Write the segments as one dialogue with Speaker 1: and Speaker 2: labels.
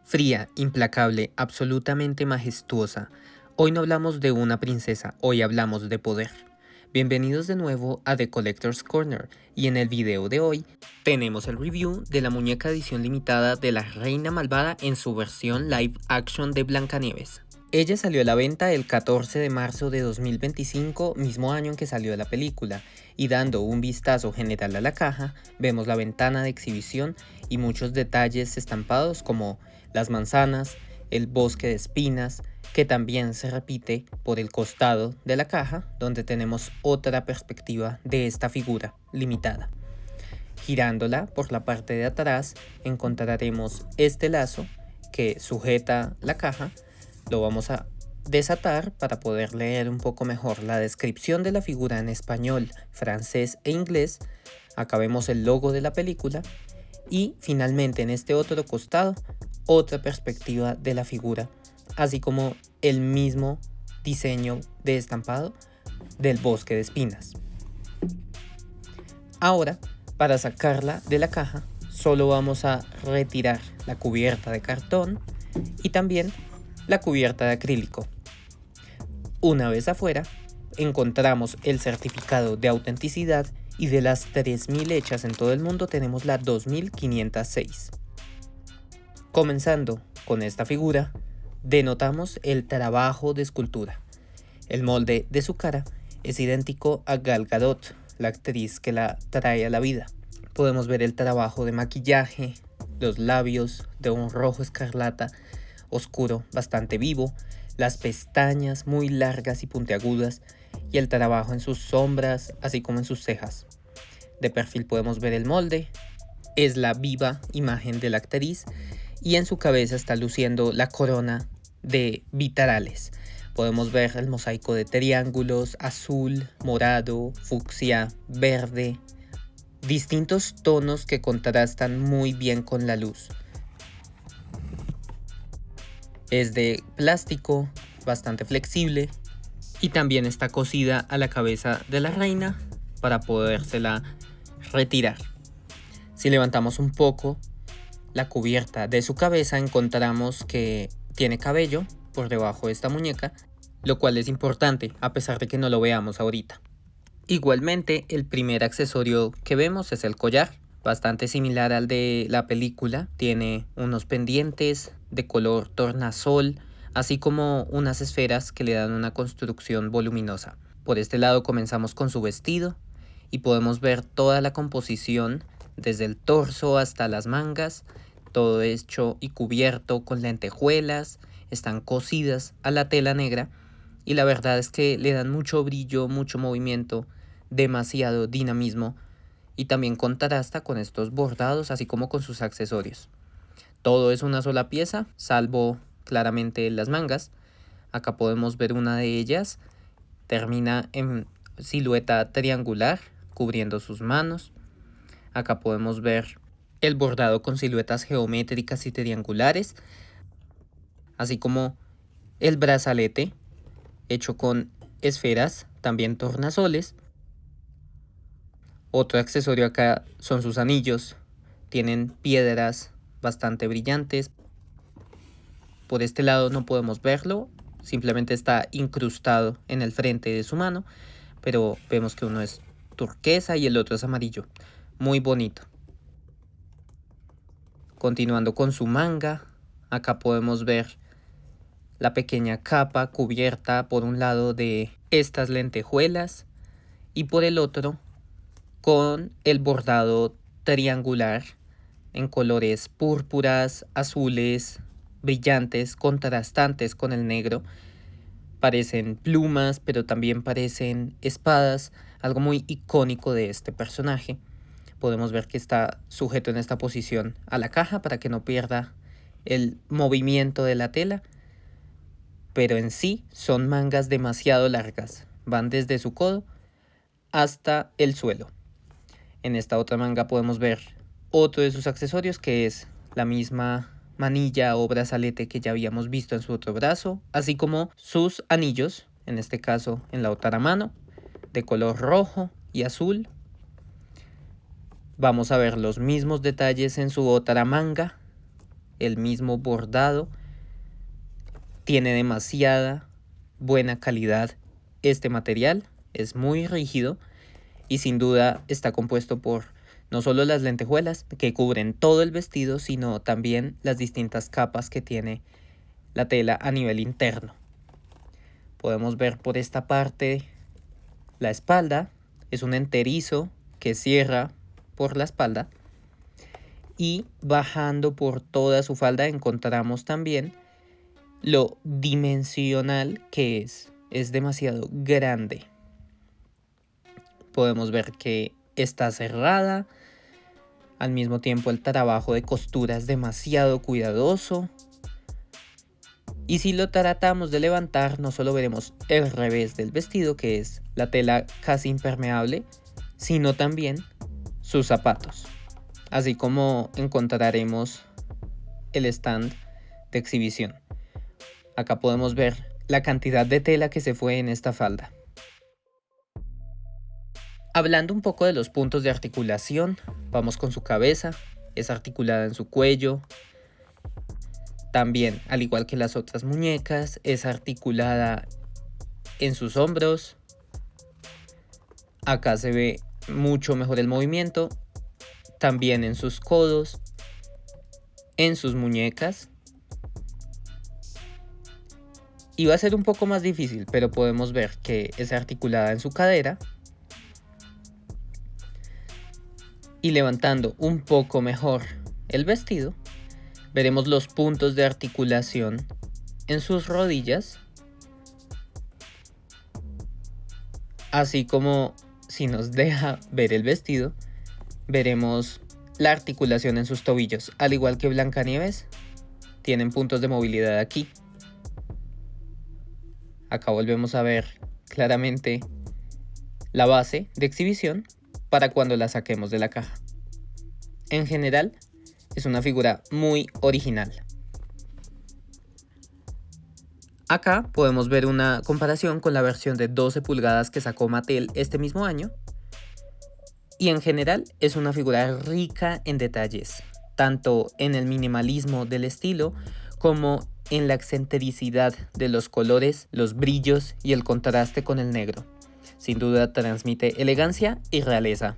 Speaker 1: Fría, implacable, absolutamente majestuosa. Hoy no hablamos de una princesa, hoy hablamos de poder. Bienvenidos de nuevo a The Collector's Corner, y en el video de hoy tenemos el review de la muñeca edición limitada de la Reina Malvada en su versión live action de Blancanieves. Ella salió a la venta el 14 de marzo de 2025, mismo año en que salió la película, y dando un vistazo general a la caja, vemos la ventana de exhibición y muchos detalles estampados como las manzanas, el bosque de espinas, que también se repite por el costado de la caja, donde tenemos otra perspectiva de esta figura limitada. Girándola por la parte de atrás encontraremos este lazo que sujeta la caja. Lo vamos a desatar para poder leer un poco mejor la descripción de la figura en español, francés e inglés. Acá vemos el logo de la película y finalmente en este otro costado otra perspectiva de la figura, así como el mismo diseño de estampado del bosque de espinas. Ahora, para sacarla de la caja, solo vamos a retirar la cubierta de cartón y también la cubierta de acrílico. Una vez afuera, encontramos el certificado de autenticidad y de las 3000 hechas en todo el mundo tenemos la 2506. Comenzando con esta figura, denotamos el trabajo de escultura. El molde de su cara es idéntico a Gal Gadot, la actriz que la trae a la vida. Podemos ver el trabajo de maquillaje, los labios de un rojo escarlata oscuro bastante vivo, las pestañas muy largas y puntiagudas y el trabajo en sus sombras así como en sus cejas. De perfil podemos ver el molde, es la viva imagen de la actriz y en su cabeza está luciendo la corona de vitrales. Podemos ver el mosaico de triángulos, azul, morado, fucsia, verde, distintos tonos que contrastan muy bien con la luz. Es de plástico, bastante flexible y también está cosida a la cabeza de la reina para podérsela retirar. Si levantamos un poco la cubierta de su cabeza encontramos que tiene cabello por debajo de esta muñeca, lo cual es importante a pesar de que no lo veamos ahorita. Igualmente, el primer accesorio que vemos es el collar, bastante similar al de la película. Tiene unos pendientes de color tornasol, así como unas esferas que le dan una construcción voluminosa. Por este lado comenzamos con su vestido y podemos ver toda la composición desde el torso hasta las mangas, todo hecho y cubierto con lentejuelas, están cosidas a la tela negra y la verdad es que le dan mucho brillo, mucho movimiento, demasiado dinamismo y también contrasta con estos bordados así como con sus accesorios. Todo es una sola pieza, salvo claramente las mangas. Acá podemos ver una de ellas, termina en silueta triangular cubriendo sus manos. Acá podemos ver el bordado con siluetas geométricas y triangulares, así como el brazalete hecho con esferas, también tornasoles. Otro accesorio acá son sus anillos, tienen piedras bastante brillantes. Por este lado no podemos verlo, simplemente está incrustado en el frente de su mano, pero vemos que uno es turquesa y el otro es amarillo, muy bonito. Continuando con su manga, acá podemos ver la pequeña capa cubierta por un lado de estas lentejuelas y por el otro con el bordado triangular en colores púrpuras, azules, brillantes, contrastantes con el negro. Parecen plumas, pero también parecen espadas, algo muy icónico de este personaje. Podemos ver que está sujeto en esta posición a la caja para que no pierda el movimiento de la tela, pero en sí son mangas demasiado largas, van desde su codo hasta el suelo. En esta otra manga podemos ver otro de sus accesorios, que es la misma manilla o brazalete que ya habíamos visto en su otro brazo, así como sus anillos, en este caso en la otra mano, de color rojo y azul. Vamos a ver los mismos detalles en su otra manga, el mismo bordado. Tiene demasiada buena calidad este material, es muy rígido y sin duda está compuesto por no solo las lentejuelas que cubren todo el vestido, sino también las distintas capas que tiene la tela a nivel interno. Podemos ver por esta parte la espalda, es un enterizo que cierra por la espalda y bajando por toda su falda encontramos también lo dimensional que es demasiado grande. Podemos ver que está cerrada, al mismo tiempo el trabajo de costura es demasiado cuidadoso. Y si lo tratamos de levantar, no solo veremos el revés del vestido, que es la tela casi impermeable, sino también sus zapatos. Así como encontraremos el stand de exhibición. Acá podemos ver la cantidad de tela que se fue en esta falda. Hablando un poco de los puntos de articulación, vamos con su cabeza, es articulada en su cuello. También, al igual que las otras muñecas, es articulada en sus hombros. Acá se ve mucho mejor el movimiento. También en sus codos, en sus muñecas. Y va a ser un poco más difícil, pero podemos ver que es articulada en su cadera. Y levantando un poco mejor el vestido, veremos los puntos de articulación en sus rodillas, así como si nos deja ver el vestido, veremos la articulación en sus tobillos. Al igual que Blancanieves, tienen puntos de movilidad aquí. Acá volvemos a ver claramente la base de exhibición para cuando la saquemos de la caja. En general, es una figura muy original. Acá podemos ver una comparación con la versión de 12 pulgadas que sacó Mattel este mismo año. Y en general es una figura rica en detalles, tanto en el minimalismo del estilo como en la excentricidad de los colores, los brillos y el contraste con el negro. Sin duda transmite elegancia y realeza.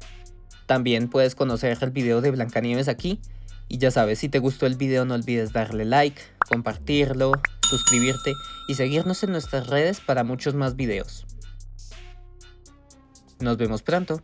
Speaker 1: También puedes conocer el video de Blancanieves aquí. Y ya sabes, si te gustó el video no olvides darle like, compartirlo, suscribirte y seguirnos en nuestras redes para muchos más videos. Nos vemos pronto.